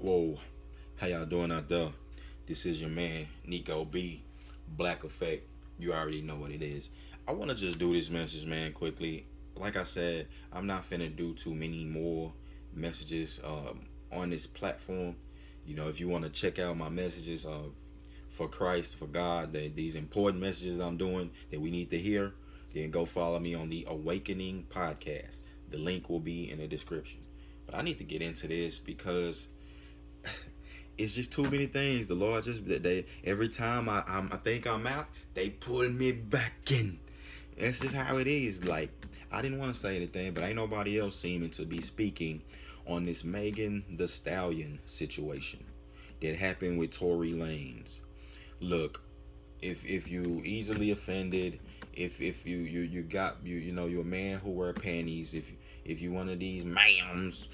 Whoa, how y'all doing out there? This is your man, Nico B, Black Effect. You already know what it is. I want to just do this message, man, quickly. Like I said, I'm not finna do too many more messages on this platform. If you want to check out my messages for Christ, for God, that these important messages I'm doing that we need to hear, then go follow me on the Awakening podcast. The link will be in the description. But I need to get into this because it's just too many things. The Lord just they every time I think I'm out, they pull me back in. That's just how it is. Like, I didn't want to say anything, but ain't nobody else seeming to be speaking on this Megan the Stallion situation that happened with Tory Lanez. Look, if you easily offended, if you got you're a man who wear panties, if you one of these ma'ams,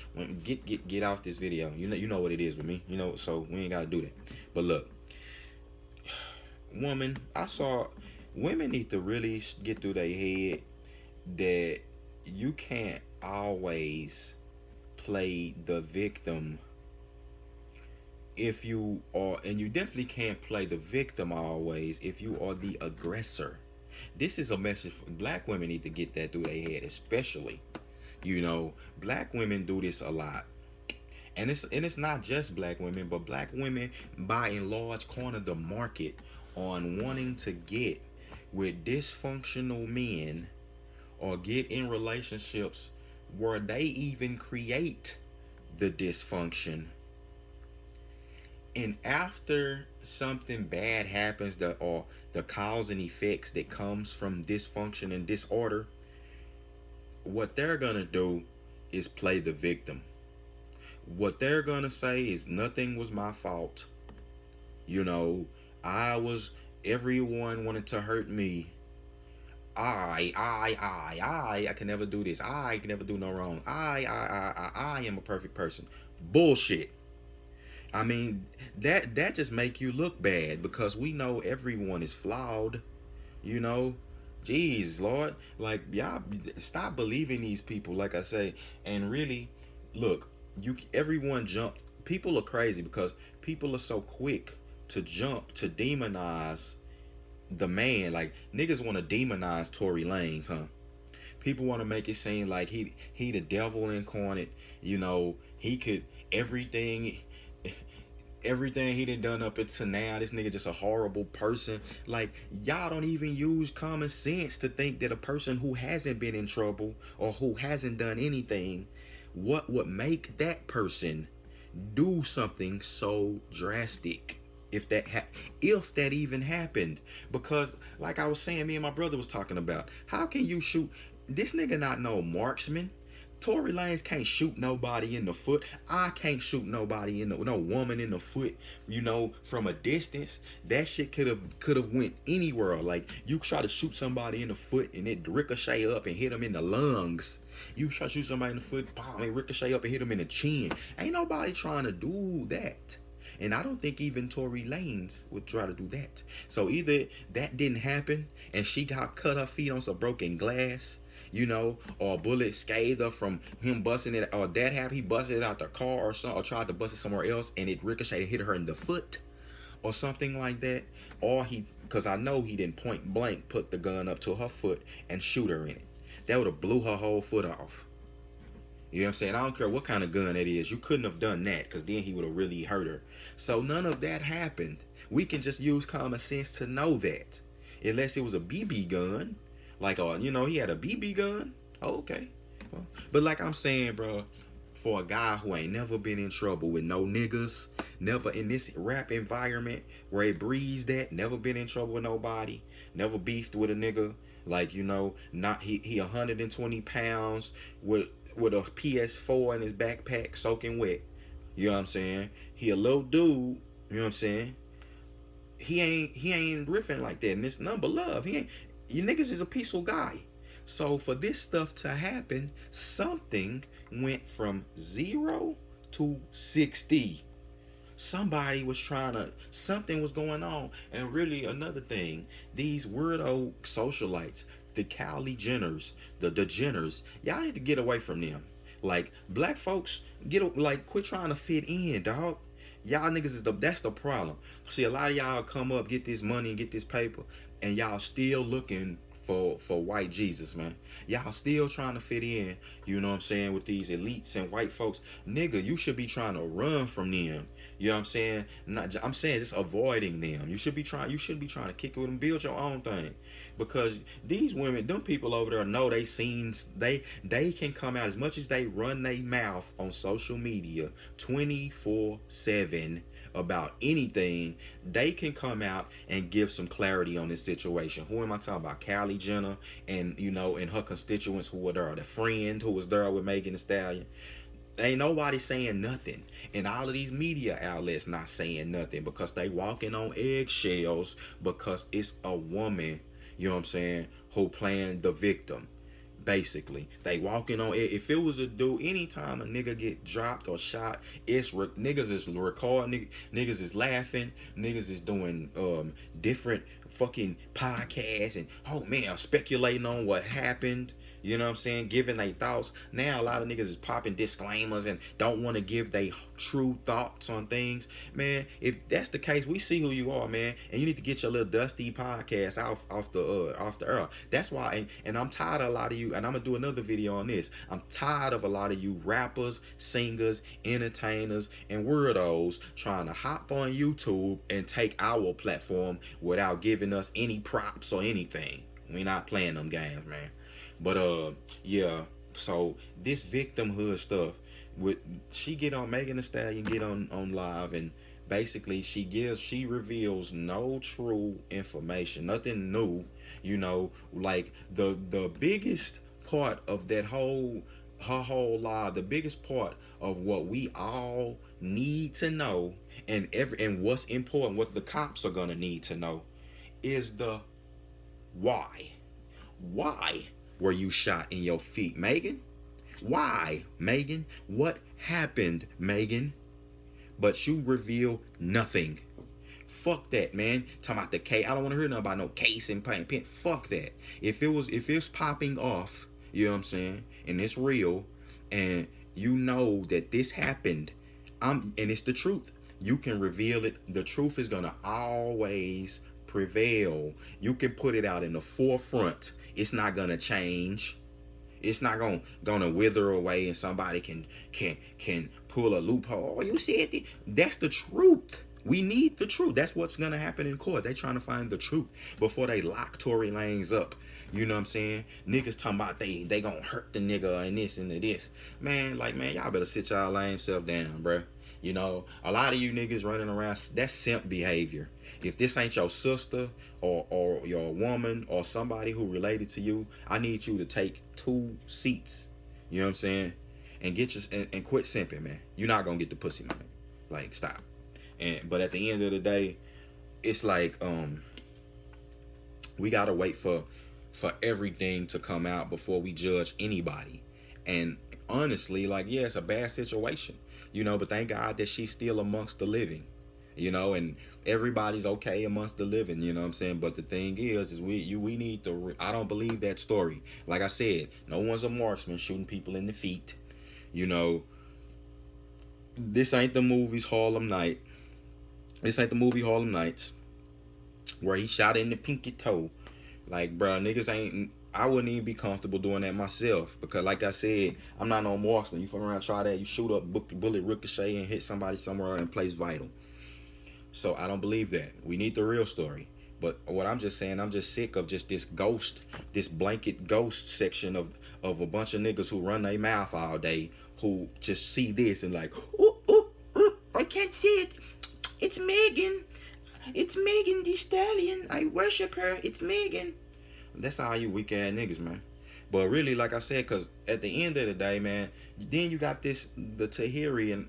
get off this video. You know what it is with me. So we ain't gotta do that. But look, woman, I saw women need to really get through their head that you can't always play the victim if you are, and you definitely can't play the victim always if you are the aggressor. This is a message for black women. Need to get that through their head, especially. Black women do this a lot. And it's not just black women, but black women by and large corner the market on wanting to get with dysfunctional men or get in relationships where they even create the dysfunction. And after something bad happens, the cause and effects that comes from dysfunction and disorder, what they're gonna do is play the victim. What they're gonna say is nothing was my fault. You know, I was everyone wanted to hurt me. I can never do this. I can never do no wrong. I am a perfect person. Bullshit. I mean, that just make you look bad because we know everyone is flawed, you know. Jeez, Lord, like y'all stop believing these people, like I say, and really look, everyone jump. People are crazy because people are so quick to jump to demonize the man. Like niggas want to demonize Tory Lanez, huh? People want to make it seem like he the devil incarnate. He could everything everything he done up until now. This nigga just a horrible person. Like, y'all don't even use common sense to think that a person who hasn't been in trouble or who hasn't done anything, what would make that person do something so drastic if that even happened. Because like I was saying, me and my brother was talking about, how can you shoot this nigga? Not no marksman. Tory Lanez can't shoot nobody in the foot. I can't shoot nobody in no woman in the foot. From a distance, that shit could have went anywhere. Like, you try to shoot somebody in the foot and it ricochet up and hit them in the lungs. You try to shoot somebody in the foot, bomb, and ricochet up and hit them in the chin. Ain't nobody trying to do that. And I don't think even Tory Lanez would try to do that. So either that didn't happen and she got cut her feet on some broken glass, or a bullet scathed her from him busting it, or that happened, he busted it out the car or something, or tried to bust it somewhere else and it ricocheted and hit her in the foot or something like that. Or because I know he didn't point blank put the gun up to her foot and shoot her in it. That would have blew her whole foot off. You know what I'm saying? I don't care what kind of gun that is. You couldn't have done that because then he would have really hurt her. So none of that happened. We can just use common sense to know that. Unless it was a BB gun. Like, he had a BB gun. Oh, okay. But like I'm saying, bro, for a guy who ain't never been in trouble with no niggas, never in this rap environment where it breeds that, never been in trouble with nobody, never beefed with a nigga, like, not he 120 pounds with a PS4 in his backpack soaking wet. You know what I'm saying? He a little dude, you know what I'm saying? He ain't riffing like that, and it's none but love. You niggas is a peaceful guy. So for this stuff to happen, something went from 0 to 60. Somebody was something was going on. And really another thing, these weirdo socialites, the Kylie Jenners, the Jenners, y'all need to get away from them. Like black folks get like quit trying to fit in, dog. Y'all niggas is that's the problem. See, a lot of y'all come up, get this money and get this paper, and y'all still looking for white Jesus, man. Y'all still trying to fit in, you know what I'm saying, with these elites and white folks. Nigga, you should be trying to run from them. You know what I'm saying? Not I'm saying just avoiding them. You should be trying to kick it with them, build your own thing. Because these women, them people over there know they can come out as much as they run their mouth on social media 24/7 about anything. They can come out and give some clarity on this situation. Who am I talking about? Kylie Jenner and and her constituents who were there, the friend who was there with Megan Thee Stallion. Ain't nobody saying nothing, and all of these media outlets not saying nothing because they walking on eggshells because it's a woman, you know what I'm saying, who playing the victim. Basically, they walking on it. If it was a dude, anytime a nigga get dropped or shot, niggas is recording, niggas is laughing, niggas is doing different fucking podcasts and oh man, speculating on what happened. You know what I'm saying? Giving their thoughts. Now a lot of niggas is popping disclaimers and don't want to give their true thoughts on things. Man, if that's the case, we see who you are, man, and you need to get your little dusty podcast off the earth. That's why, and I'm tired of a lot of you, and I'm gonna do another video on this. I'm tired of a lot of you rappers, singers, entertainers, and weirdos trying to hop on YouTube and take our platform without giving us any props or anything. We not playing them games, man. But yeah. So this victimhood stuff, with she get on Megan Thee Stallion, get on live, and basically she reveals no true information, nothing new. Like the biggest part of that her whole live, the biggest part of what we all need to know, and what's important, what the cops are gonna need to know, is the why. Why were you shot in your feet, Megan? Why, Megan? What happened, Megan? But you reveal nothing. Fuck that, man. Talking about the case. I don't want to hear nothing about no case and pen. Fuck that. If it's popping off, you know what I'm saying, and it's real, and you know that this happened, and it's the truth. You can reveal it. The truth is gonna always prevail. You can put it out in the forefront. It's not gonna change. It's not gonna wither away, and somebody can pull a loophole. Oh, you said that. That's the truth. We need the truth. That's what's gonna happen in court. They trying to find the truth before they lock Tory Lanez up. You know what I'm saying? Niggas talking about they gonna hurt the nigga and this and this. Man, y'all better sit y'all lame self down, bruh. A lot of you niggas running around, that's simp behavior. If this ain't your sister or your woman or somebody who related to you, I need you to take 2 seats. You know what I'm saying? And get and quit simping, man. You're not gonna get the pussy, man. Like, stop. But at the end of the day, it's like we gotta wait for everything to come out before we judge anybody. And honestly, like, yeah, it's a bad situation, but thank God that she's still amongst the living, and everybody's okay amongst the living, you know what I'm saying? But the thing is we need to, I don't believe that story. Like I said, no one's a marksman shooting people in the feet. This ain't the movies Harlem Night. This ain't the movie Harlem Nights where he shot in the pinky toe. Like, bro, niggas ain't. I wouldn't even be comfortable doing that myself because, like I said, I'm not no marksman. You fuck around, try that, you shoot up, bullet ricochet and hit somebody somewhere in place vital. So I don't believe that. We need the real story. But what I'm just saying, I'm just sick of just this blanket ghost section of a bunch of niggas who run their mouth all day, who just see this and like, ooh, ooh, ooh, I can't see it. It's Megan. It's Megan Thee Stallion. I worship her. It's Megan. That's all you weak ass niggas, man. But really, like I said, because at the end of the day, man, then you got the Tahiri, and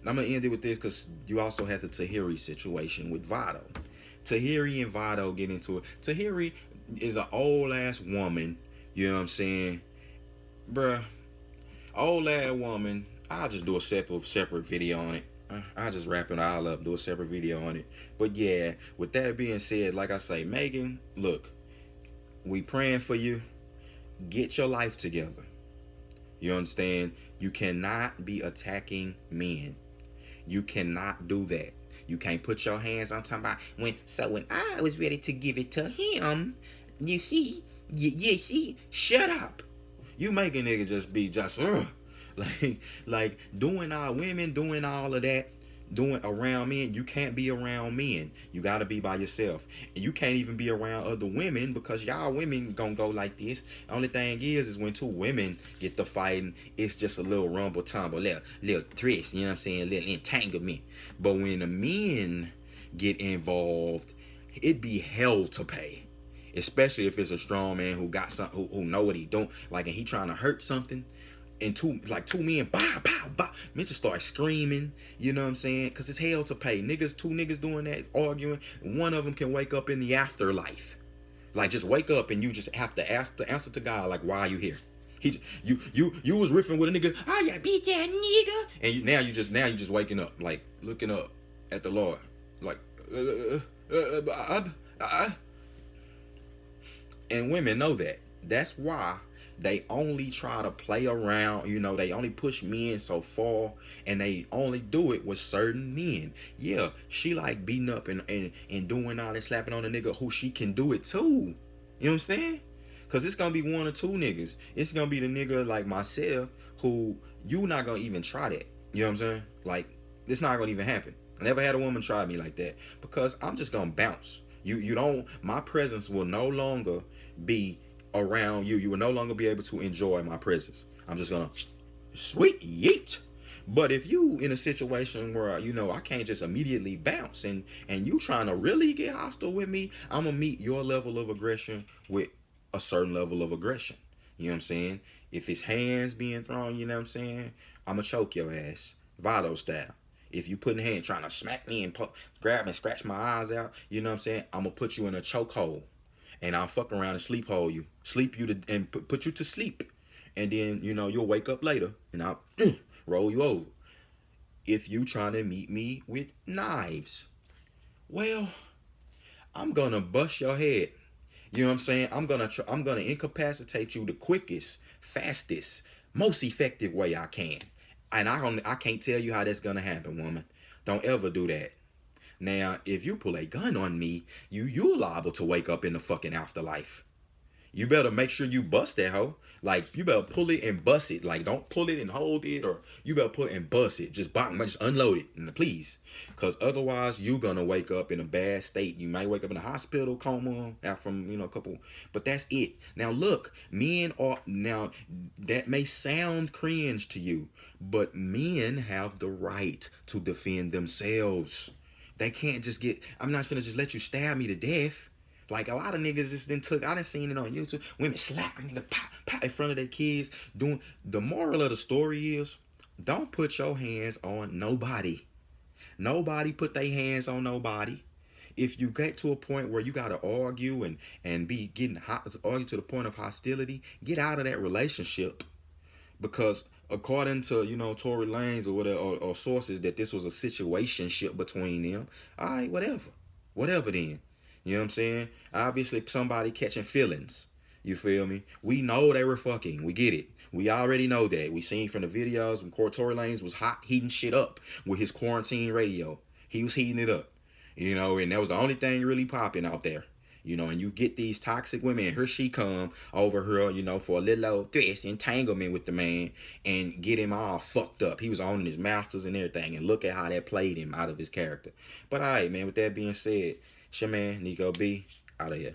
I'm going to end it with this because you also had the Tahiri situation with Vado. Tahiri and Vado get into it. Tahiri is an old ass woman, you know what I'm saying? Bruh, old ass woman. I'll just do a separate video on it. I'll just wrap it all up, do a separate video on it. But yeah, with that being said, like I say, Megan, look, we praying for you. Get your life together. You understand? You cannot be attacking men. You cannot do that. You can't put your hands on talking about when I was ready to give it to him. You see, you see, shut up. You make a nigga just be just like doing all women doing all of that, doing around men. You can't be around men. You gotta be by yourself. And you can't even be around other women because y'all women gonna go like this. Only thing is when two women get to fighting, it's just a little rumble tumble, little twist, you know what I'm saying, little entanglement. But when the men get involved, it be hell to pay. Especially if it's a strong man who got something, who know what he doing, like, and he trying to hurt something, and two men, bow, bow, bow, men just start screaming, you know what I'm saying? Because it's hell to pay. Two niggas doing that, arguing, one of them can wake up in the afterlife. Like, just wake up and you just have to answer to God, like, why are you here? You was riffing with a nigga, oh yeah, beat that nigga, and now you just waking up, like looking up at the Lord, like, and women know that. That's why they only try to play around, they only push men so far, and they only do it with certain men. Yeah, she like beating up and doing all that, slapping on a nigga who she can do it too. You know what I'm saying? Because it's going to be one or two niggas. It's going to be the nigga like myself who you not going to even try that. You know what I'm saying? Like, it's not going to even happen. I never had a woman try me like that because I'm just going to bounce. You don't, my presence will no longer be around you. You will no longer be able to enjoy my presence. I'm just gonna sweet yeet. But if you in a situation where I can't just immediately bounce, and you trying to really get hostile with me, I'm gonna meet your level of aggression with a certain level of aggression. You know what I'm saying? If it's hands being thrown, you know what I'm saying, I'm gonna choke your ass, Vado style. If you putting hand trying to smack me and grab and scratch my eyes out, you know what I'm saying, I'm gonna put you in a chokehold, and I'll fuck around and sleep you to, and put you to sleep, and then you'll wake up later, and I'll roll you over. If you trying to meet me with knives, well, I'm gonna bust your head. You know what I'm saying? I'm gonna incapacitate you the quickest, fastest, most effective way I can, and I can't tell you how that's gonna happen, woman. Don't ever do that. Now, if you pull a gun on me, you're liable to wake up in the fucking afterlife. You better make sure you bust that hoe. Like, you better pull it and bust it. Like, don't pull it and hold it, or you better pull it and bust it. Just unload it, please. Because otherwise, you're going to wake up in a bad state. You might wake up in a hospital coma from, a couple. But that's it. Now, look, now, that may sound cringe to you, but men have the right to defend themselves. They can't just I'm not finna just let you stab me to death. Like, a lot of niggas just I done seen it on YouTube. Women slapping nigga pop, pop in front of their kids. The moral of the story is, don't put your hands on nobody. Nobody put their hands on nobody. If you get to a point where you gotta argue and be getting hot, argue to the point of hostility, get out of that relationship. Because according to Tory Lanez or whatever, or sources, that this was a situationship between them. All right, whatever then. You know what I'm saying? Obviously, somebody catching feelings. You feel me? We know they were fucking. We get it. We already know that. We seen from the videos when Tory Lanez was heating shit up with his quarantine radio. He was heating it up. And that was the only thing really popping out there. And you get these toxic women, and here she come over here, for a little old twist, entanglement with the man, and get him all fucked up. He was owning his masters and everything, and look at how that played him out of his character. But all right, man, with that being said, it's your man, Nico B, out of here.